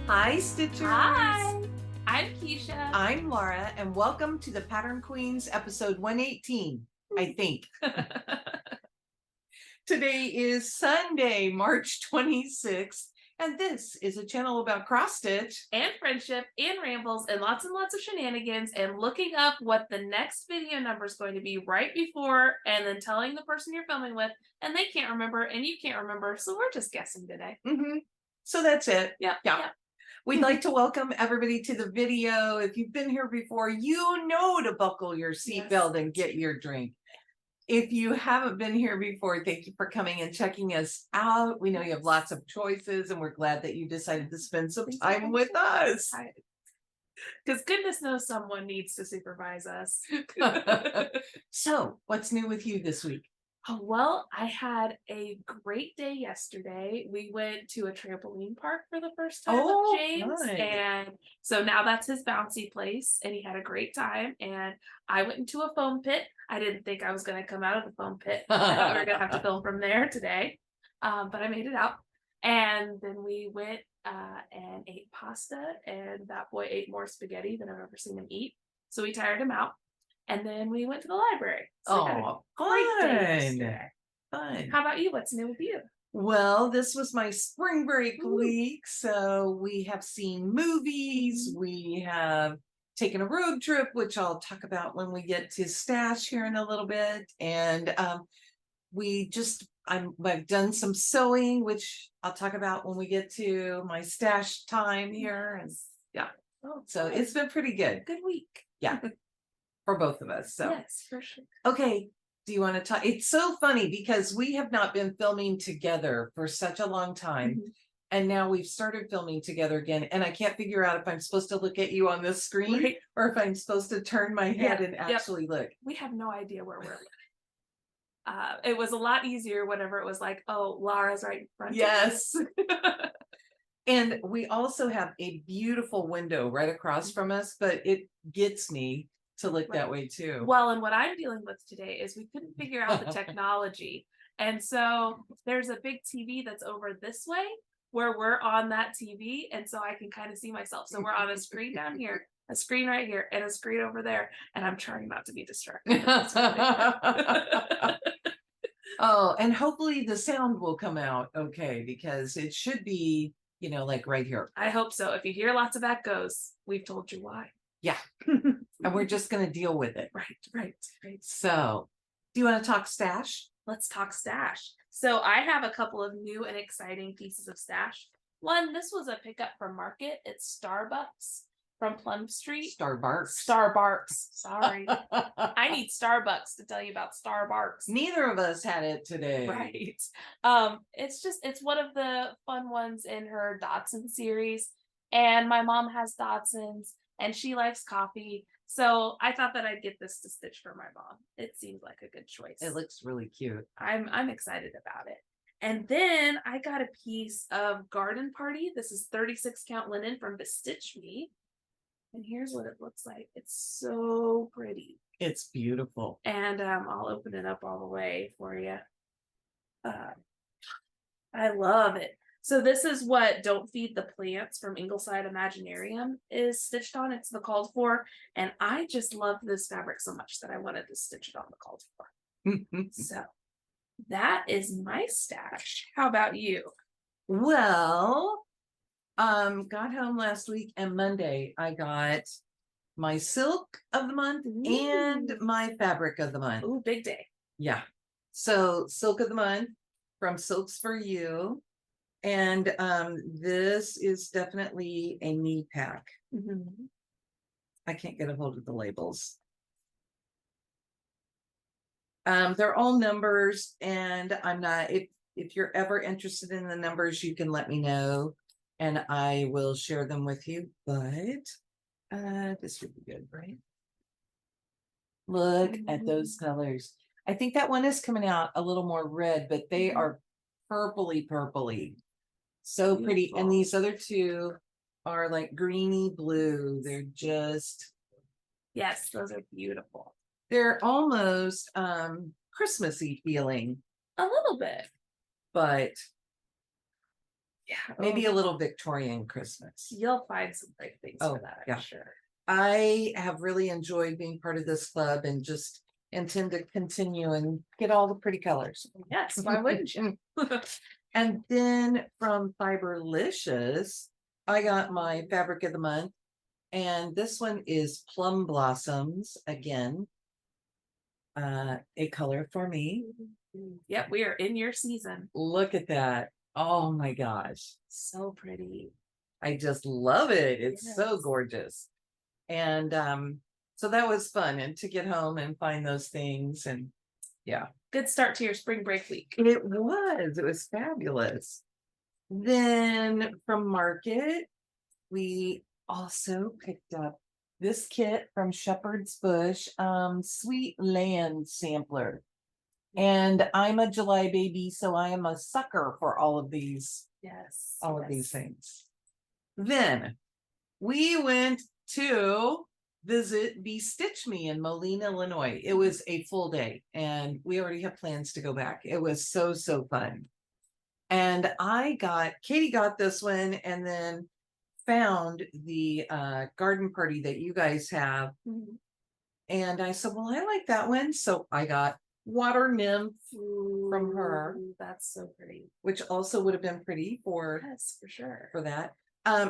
Hi, Stitchers. Hi, I'm Keisha. I'm Laura, and welcome to the Pattern Queens episode 118, I think. Today is Sunday, March 26th, and this is a channel about cross stitch and friendship and rambles and lots of shenanigans and looking up what the next video number is going to be right before and then telling the person you're filming with, and they can't remember and you can't remember, so we're just guessing today. So that's it. Yeah. We'd like to welcome everybody to the video. If you've been here before, you know to buckle your seatbelt and get your drink. If you haven't been here before, thank you for coming and checking us out. We know you have lots of choices, and we're glad that you decided to spend some time with us. Because goodness knows someone needs to supervise us. So, what's new with you this week? Oh, well, I had a great day yesterday. We went to a trampoline park for the first time with James. Nice. And so now that's his bouncy place, and he had a great time. And I went into a foam pit. I didn't think I was going to come out of the foam pit. I thought we were going to have to film from there today. But I made it out. And then we went and ate pasta, and that boy ate more spaghetti than I've ever seen him eat. So we tired him out. And then we went to the library. So Fun. How about you? What's new with you? Well, this was my spring break week. So we have seen movies. We have taken a road trip, which I'll talk about when we get to stash here in a little bit. And I've done some sewing, which I'll talk about when we get to my stash time here. And so it's been pretty good. Good week. Yeah. For both of us. So yes, for sure. Okay. Do you want to talk? It's so funny because we have not been filming together for such a long time. And now we've started filming together again. And I can't figure out if I'm supposed to look at you on this screen or if I'm supposed to turn my head and actually look. We have no idea where we're looking. It was a lot easier whenever it was like, oh, Laura's right in front. Yes. And we also have a beautiful window right across from us, but it gets me to look that way too. Well, and what I'm dealing with today is we couldn't figure out the technology. And so there's a big TV that's over this way where we're on that TV. And so I can kind of see myself. So we're on a screen down here, a screen right here, and a screen over there. And I'm trying not to be distracted. Oh, and hopefully the sound will come out okay, because it should be, like right here. I hope so. If you hear lots of echoes, we've told you why. Yeah. And we're just going to deal with it. Right. So, do you want to talk stash? Let's talk stash. So I have a couple of new and exciting pieces of stash. One, this was a pickup from Market. It's Starbucks from Plum Street. Starbucks. Sorry. I need Starbucks to tell you about Starbucks. Neither of us had it today. Right. It's one of the fun ones in her Dotson series. And my mom has Dotsons and she likes coffee. So I thought that I'd get this to stitch for my mom. It seemed like a good choice. It looks really cute. I'm excited about it. And then I got a piece of Garden Party. This is 36 count linen from Bestitch Me. And here's what it looks like. It's so pretty. It's beautiful. And I'll open it up all the way for you. I love it. So this is what Don't Feed the Plants from Ingleside Imaginarium is stitched on. It's the called for. And I just love this fabric so much that I wanted to stitch it on the called for. So that is my stash. How about you? Well, got home last week and Monday I got my silk of the month and my fabric of the month. Ooh, big day. Yeah. So silk of the month from Silks for You. And this is definitely a knee pack. I can't get a hold of the labels. They're all numbers, and I'm not, if you're ever interested in the numbers, you can let me know and I will share them with you. But this would be good, right? Look at those colors. I think that one is coming out a little more red, but they are purpley. So pretty. And these other two are like greeny blue. They're just, yes, those are beautiful. They're almost Christmassy feeling. A little bit. But Yeah. Maybe a little Victorian Christmas. You'll find some great things Oh, for that, yeah. I'm sure. I have really enjoyed being part of this club and just intend to continue and get all the pretty colors. Yes, why wouldn't you? And then from Fiberlicious, I got my fabric of the month. And this one is Plum Blossoms again. A color for me. Yep, we are in your season. Look at that. Oh my gosh. So pretty. I just love it. It's so Yes. gorgeous. And so that was fun, and to get home and find those things, and yeah. Good start to your spring break week. It was fabulous. Then from Market, we also picked up this kit from Shepherd's Bush, Sweet Land Sampler. And I'm a July baby, so I am a sucker for all of these, Yes. all of these things. Then we went to visit Be Stitch Me in Moline, Illinois. It was a full day, and we already have plans to go back. It was so fun. And Katie got this one, and then found the garden party that you guys have. Mm-hmm. And I said, well, I like that one. So I got Water Nymph from her. Ooh, that's so pretty. Which also would have been pretty for, yes, for sure. For that.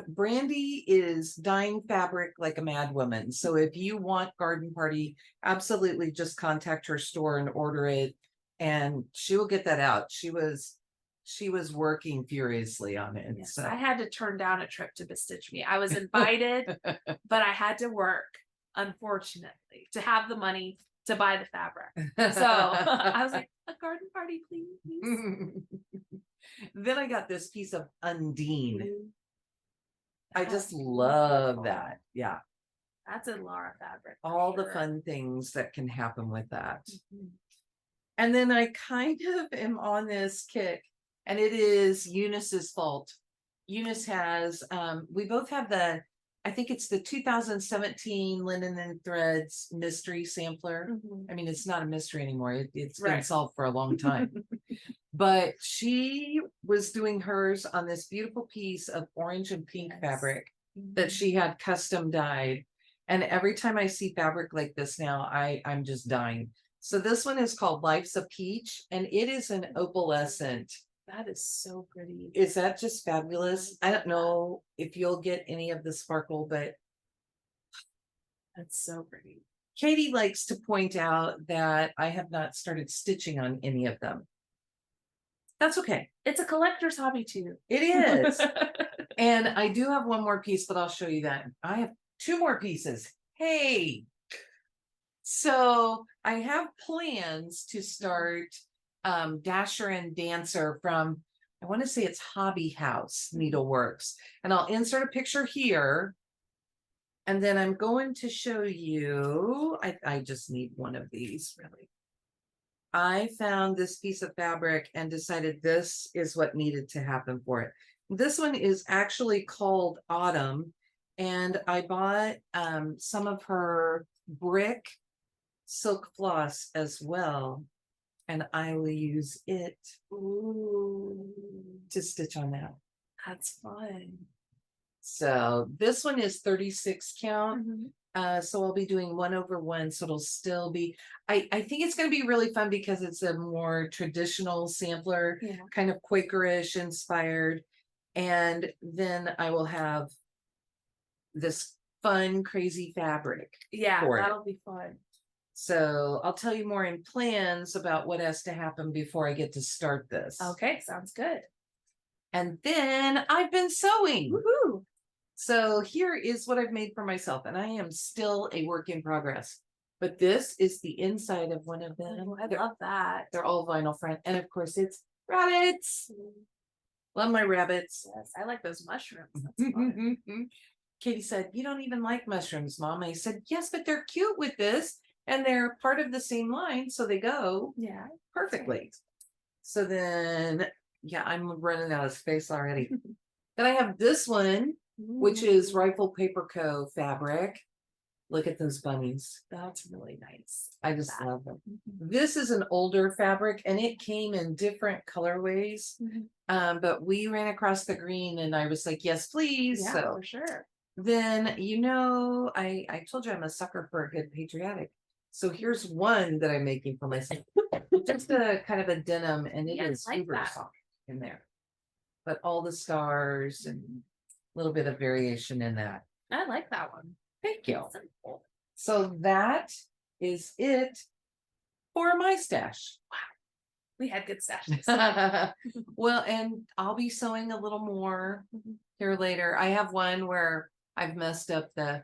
Brandy is dyeing fabric like a mad woman. So if you want garden party, absolutely just contact her store and order it, and she will get that out. She was working furiously on it. Yes, so I had to turn down a trip to Bestitch Me. I was invited, but I had to work, unfortunately, to have the money to buy the fabric. So I was like, a garden party, please. Then I got this piece of Undine. I just That's love beautiful. that. Yeah. That's a Lara fabric. for All the sure. fun things that can happen with that. Mhm. And then I kind of am on this kick, and it is Eunice's fault. Eunice has, we both have I think it's the 2017 Linen and Threads mystery sampler. Mhm. I mean, it's not a mystery anymore. It's been Right. solved for a long time. But she was doing hers on this beautiful piece of orange and pink Yes. fabric that she had custom dyed. And every time I see fabric like this now, I'm just dying. So this one is called Life's a Peach, and it is an opalescent. That is so pretty. Is that just fabulous? I don't know if you'll get any of the sparkle, but That's so pretty. Katie likes to point out that I have not started stitching on any of them. That's okay. It's a collector's hobby too. It is. And I do have one more piece, but I'll show you that. I have two more pieces. Hey. So I have plans to start Dasher and Dancer from, I want to say it's Hobby House Needleworks. And I'll insert a picture here. And then I'm going to show you, I just need one of these really. I found this piece of fabric and decided this is what needed to happen for it. This one is actually called Autumn, and I bought some of her brick silk floss as well, and I will use it to stitch on that. That's fun. So this one is 36 count. Mhm. So I'll be doing 1/1, so it'll still be, I think it's going to be really fun because it's a more traditional sampler, Yeah. kind of Quakerish inspired. And then I will have this fun, crazy fabric. Yeah, for it. that'll be fun. So I'll tell you more in plans about what has to happen before I get to start this. Okay, sounds good. And then I've been sewing. Woohoo! So here is what I've made for myself, and I am still a work in progress. But this is the inside of one of them. Oh, I love that. They're all vinyl front, and of course it's rabbits. Love my rabbits. Yes, I like those mushrooms. That's fun. Katie said, "You don't even like mushrooms, Mom." I said, "Yes, but they're cute with this, and they're part of the same line, so they go Yeah. perfectly." So then, yeah, I'm running out of space already. Then I have this one, which is Rifle Paper Co. fabric. Look at those bunnies. That's really nice. I just That. love them. This is an older fabric and it came in different colorways. But we ran across the green and I was like, yes, please. Yeah, So for sure. then, I told you I'm a sucker for a good patriotic. So here's one that I'm making for myself. Just a kind of a denim and it is I like super that. soft in there. But all the stars and a little bit of variation in that. I like that one. Thank you. Simple. So that is it for my stash. We had good stashes. Well, and I'll be sewing a little more here later. I have one where I've messed up the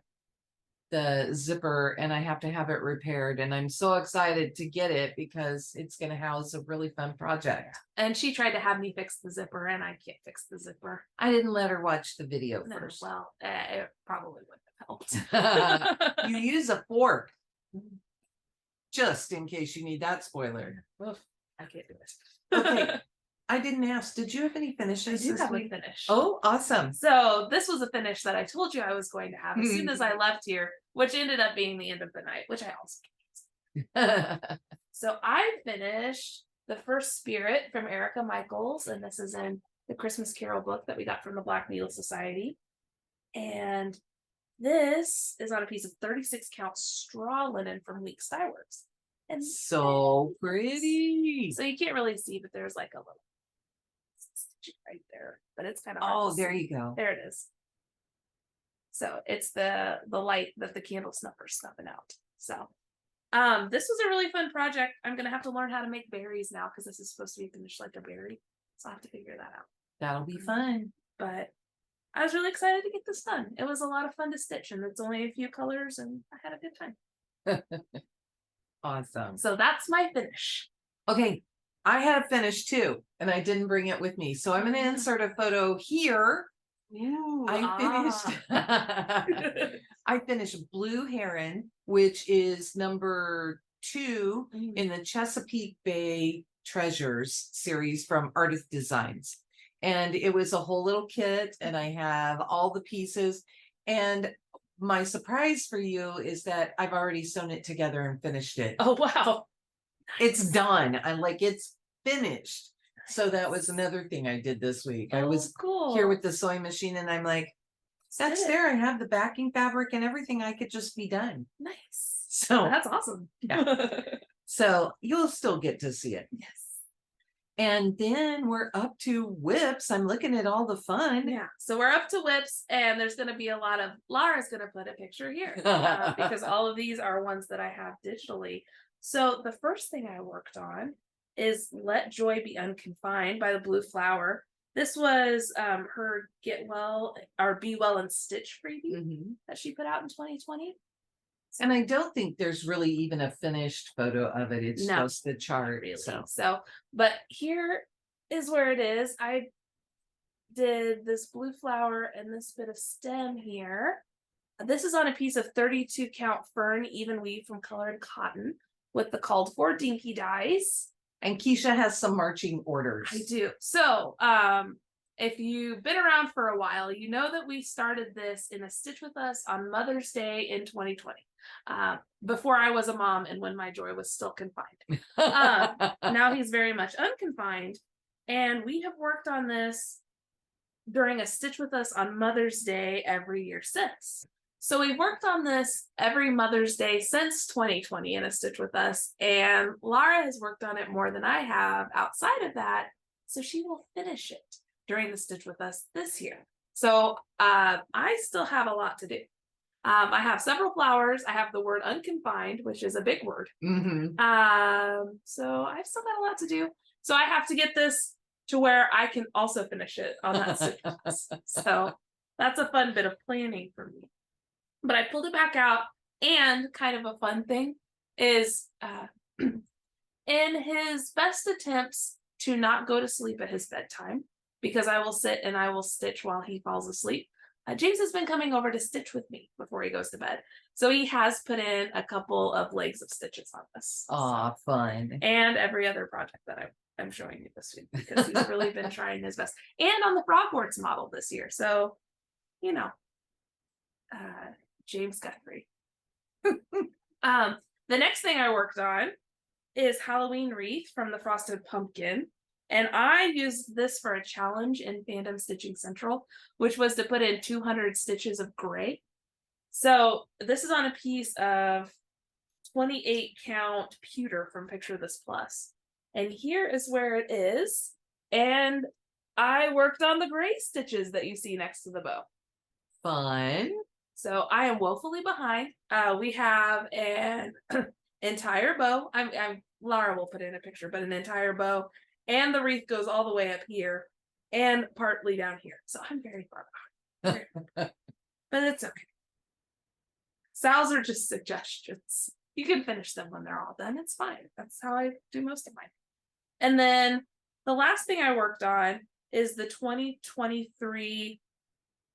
zipper and I have to have it repaired. And I'm so excited to get it because it's going to house a really fun project. And she tried to have me fix the zipper and I can't fix the zipper. I didn't let her watch the video No, first. well, it probably wouldn't have helped. You use a fork just in case you need that spoiler. Oof, I can't do it. Okay. I didn't ask, did you have any finishes? I do this have a week? finish. Oh, awesome. So this was a finish that I told you I was going to have as soon as I left here, which ended up being the end of the night, which I also can't. So I finished the first Spirit from Erica Michaels, and this is in the Christmas Carol book that we got from the Black Needle Society. And this is on a piece of 36 count straw linen from Weeks Dye Works. And so pretty. so you can't really see, but there's like a little stitch right there, but it's kind of Oh, there you go. There it is. So it's the light that the candle snuffer's snuffing out. So this was a really fun project. I'm gonna have to learn how to make berries now because this is supposed to be finished like a berry. So I have to figure that out. That'll be fun. But I was really excited to get this done. It was a lot of fun to stitch, and it's only a few colors, and I had a good time. Awesome. So that's my finish. Okay, I had a finish too, and I didn't bring it with me. So I'm going to insert a photo here. Ooh, I finished. I finished Blue Heron, which is number 2 in the Chesapeake Bay Treasures series from Ardith Designs. And it was a whole little kit, and I have all the pieces. And my surprise for you is that I've already sewn it together and finished it. Oh, wow. It's done. It's finished. So that was another thing I did this week. I was cool here with the sewing machine and I'm like, that's there. I have the backing fabric and everything. I could just be done. Nice. So that's awesome. Yeah. So you'll still get to see it. Yes. And then we're up to whips. I'm looking at all the fun. Yeah. So we're up to whips, and there's going to be a lot of Laura's going to put a picture here because all of these are ones that I have digitally. So the first thing I worked on is Let Joy Be Unconfined by the Blue Flower. This was her Get Well or Be Well and Stitch freebie that she put out in 2020. And I don't think there's really even a finished photo of it. It's No, just the chart. Really. So, But here is where it is. I did this blue flower and this bit of stem here. This is on a piece of 32 count Fern even weave from colored cotton with the called for dinky dyes. And Keisha has some marching orders. I do. So, if you've been around for a while, you know that we started this in a Stitch With Us on Mother's Day in 2020. Before I was a mom and when my Joy was still confined. Now he's very much unconfined. And we have worked on this during a Stitch With Us on Mother's Day every year since. So we've worked on this every Mother's Day since 2020 in a Stitch With Us. And Laura has worked on it more than I have outside of that. So she will finish it during the Stitch With Us this year. So I still have a lot to do. I have several flowers. I have the word unconfined, which is a big word. So I've still got a lot to do. So I have to get this to where I can also finish it on that Stitch With Us. So that's a fun bit of planning for me. But I pulled it back out, and kind of a fun thing is in his best attempts to not go to sleep at his bedtime, because I will sit and I will stitch while he falls asleep. James has been coming over to stitch with me before he goes to bed. So he has put in a couple of legs of stitches on this. Aw, fun. And every other project that I'm showing you this week, because he's really been trying his best. And on the Frogboards model this year. So, you know, James Guthrie. The next thing I worked on is Halloween Wreath from the Frosted Pumpkin. And I used this for a challenge in Fandom Stitching Central, which was to put in 200 stitches of gray. So this is on a piece of 28 count pewter from Picture This Plus. And here is where it is. And I worked on the gray stitches that you see next to the bow. Fun. So I am woefully behind. We have an entire bow. I'm Laura will put in a picture, but an entire bow, and the wreath goes all the way up here and partly down here. So I'm very far behind. But it's okay. SALs are just suggestions. You can finish them when they're all done. It's fine. That's how I do most of mine. And then the last thing I worked on is the 2023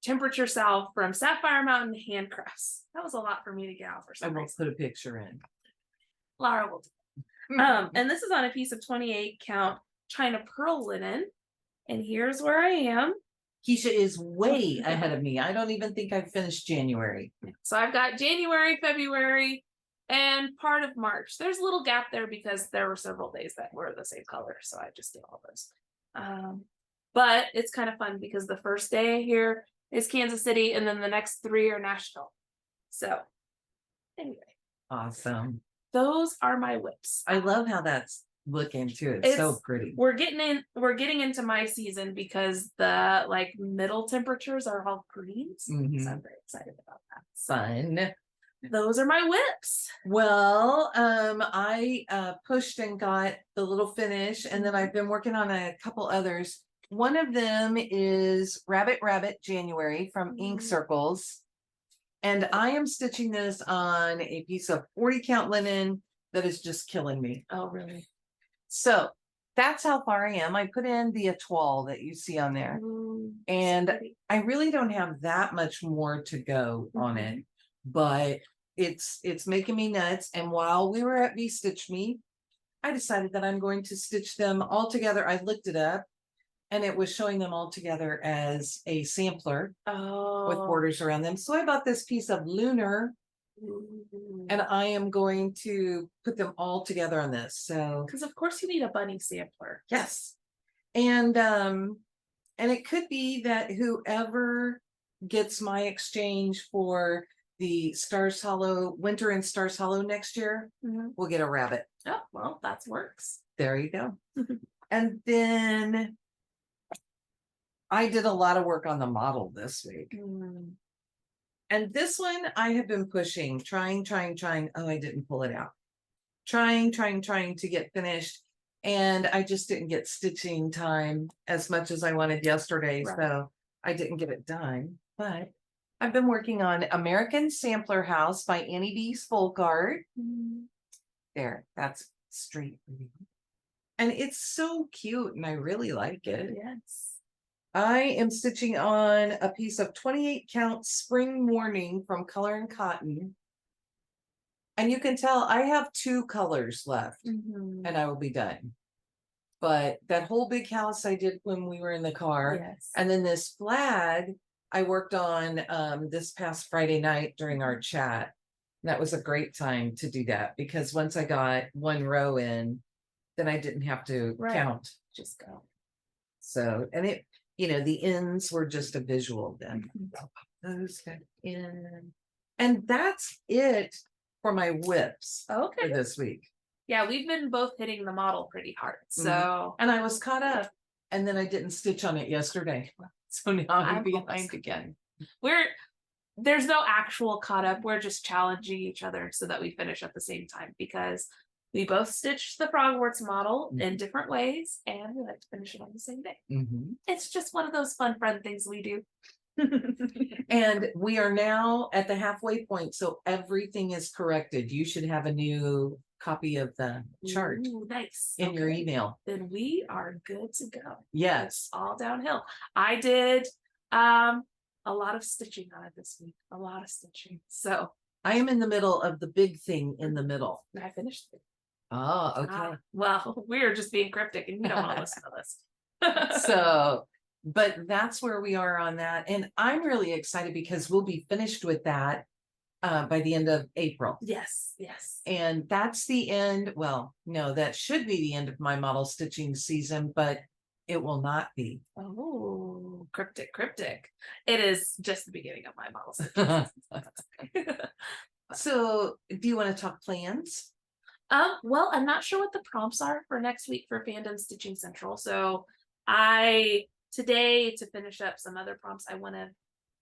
Temperature SAL from Sapphire Mountain Handcrafts. That was a lot for me to get out for I some will reason. put a picture in. Laura will do. And this is on a piece of 28 count China pearl linen. And here's where I am. Keisha is way ahead of me. I don't even think I've finished January. So I've got January, February, and part of March. There's a little gap there because there were several days that were the same color. So I just did all those. But it's kind of fun because the first day here is Kansas City, and then the next 3 are Nashville. So anyway. Awesome. Those are my whips. I love how that's looking too. It's so pretty. We're getting into my season because the like middle temperatures are all greens. So I'm very excited about that. Fun. Those are my whips. Well, I pushed and got the little finish, and then I've been working on a couple others. One of them is Rabbit January from Ink Circles. And I am stitching this on a piece of 40 count linen that is just killing me. Oh, really? So that's how far I am. I put in the etoile that you see on there. And I really don't have that much more to go on it, but it's making me nuts. And while we were at Beez Stitch Me, I decided that I'm going to stitch them all together. I looked it up, and it was showing them all together as a sampler with borders around them. So I bought this piece of Lunar, and I am going to put them all together on this. So, because of course you need a bunny sampler. Yes. And it could be that whoever gets my exchange for the Stars Hollow, Winter and Stars Hollow next year will get a rabbit. Oh, well, that works. There you go. And then I did a lot of work on the model this week. And this one I have been pushing, trying. Oh, I didn't pull it out. Trying to get finished. And I just didn't get stitching time as much as I wanted yesterday. Right. So I didn't get it done. But I've been working on American Sampler House by Annie B's Folk Art. There, that's straight. And it's so cute, and I really like it. Yes. I am stitching on a piece of 28 count Spring Morning from Color and Cotton. And you can tell I have 2 colors left, and I will be done. But that whole big house I did when we were in the car. Yes. And then this flag I worked on this past Friday night during our chat. That was a great time to do that, because once I got 1 row in, then I didn't have to count. Just go. So, and it, the ends were just a visual then. Those got in. And that's it for my whips for this week. Yeah, we've been both hitting the model pretty hard. So and I was caught up, and then I didn't stitch on it yesterday. So now I'm behind again. There's no actual caught up. We're just challenging each other so that we finish at the same time, because we both stitched the Frogwarts model in different ways, and we like to finish it on the same day. It's just one of those fun things we do. And we are now at the halfway point, so everything is corrected. You should have a new copy of the chart. Nice. In your email. Then we are good to go. Yes. It's all downhill. I did a lot of stitching on it this week. A lot of stitching. So I am in the middle of the big thing in the middle. I finished it. Oh, okay. Well, we're just being cryptic, and you don't want to listen to this. So, but that's where we are on that. And I'm really excited because we'll be finished with that by the end of April. Yes, yes. And that's the end. Well, no, that should be the end of my model stitching season, but it will not be. Oh, cryptic. It is just the beginning of my model stitching season. So do you want to talk plans? Well, I'm not sure what the prompts are for next week for Fandom Stitching Central. So today to finish up some other prompts, I want to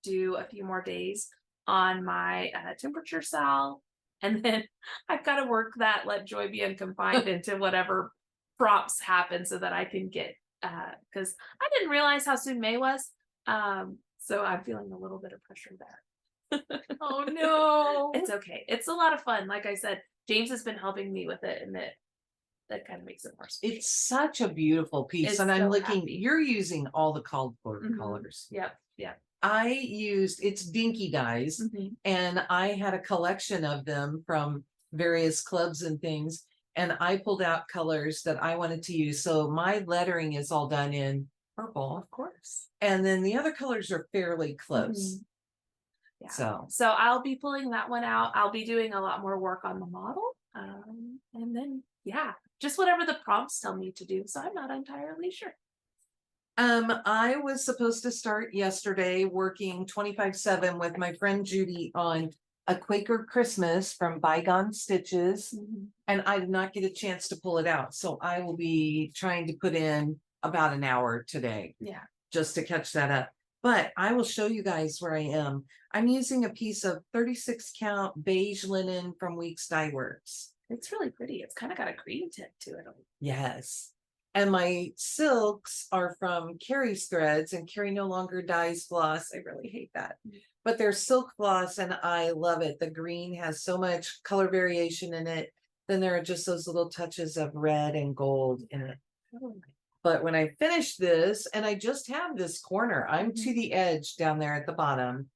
do a few more days on my Temperature SAL. And then I've got to work that Let Joy Be Unconfined into whatever prompts happen so that I can get, because I didn't realize how soon May was. So I'm feeling a little bit of pressure there. Oh no. It's okay. It's a lot of fun. Like I said, James has been helping me with it, and that kind of makes it more special. It's such a beautiful piece. It's And I'm so looking, happy. you're using all the called for Mhm. colors. Yep. I used, it's dinky dyes, and I had a collection of them from various clubs and things. And I pulled out colors that I wanted to use. So my lettering is all done in purple, Of course. and then the other colors are fairly close. Yeah. So I'll be pulling that one out. I'll be doing a lot more work on the model. And then just whatever the prompts tell me to do. So I'm not entirely sure. I was supposed to start yesterday working 25/7 with my friend Judy on a Quaker Christmas from Bygone Stitches, and I did not get a chance to pull it out. So I will be trying to put in about an hour today. Yeah. Just to catch that up. But I will show you guys where I am. I'm using a piece of 36 count beige linen from Weeks Dye Works. It's really pretty. It's kind of got a green tint to it. Yes. And my silks are from Carrie's threads, and Carrie no longer dyes floss. I really hate that. But they're silk floss and I love it. The green has so much color variation in it. Then there are just those little touches of red and gold in it. But when I finish this, and I just have this corner, I'm to the edge down there at the bottom.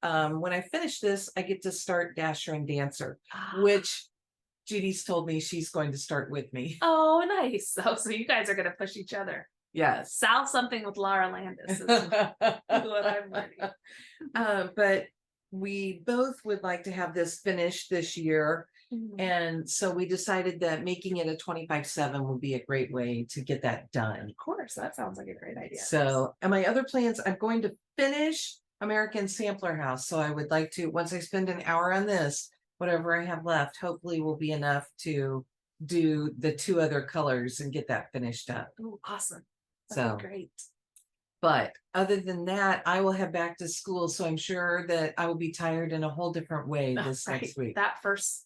When I finish this, I get to start Dasher and Dancer, which Judy's told me she's going to start with me. Oh, nice. So you guys are going to push each other. Yes. Sal something with Laura Landis is what I'm learning. But we both would like to have this finished this year. And so we decided that making it a 25/7 would be a great way to get that done. Of course, that sounds like a great idea. So, and my other plans, I'm going to finish American Sampler House. So I would like to, once I spend an hour on this, whatever I have left, hopefully will be enough to do the 2 other colors and get that finished up. Oh, awesome. So great. But other than that, I will head back to school. So I'm sure that I will be tired in a whole different way this next week.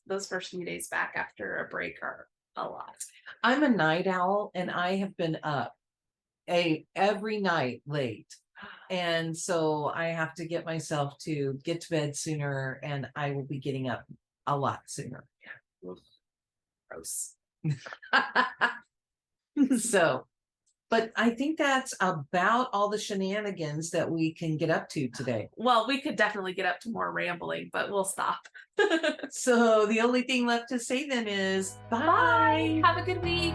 Those first few days back after a break are a lot. I'm a night owl, and I have been up every night late. And so I have to get myself to get to bed sooner, and I will be getting up a lot sooner. Gross. So, but I think that's about all the shenanigans that we can get up to today. Well, we could definitely get up to more rambling, but we'll stop. So the only thing left to say then is bye. Have a good week.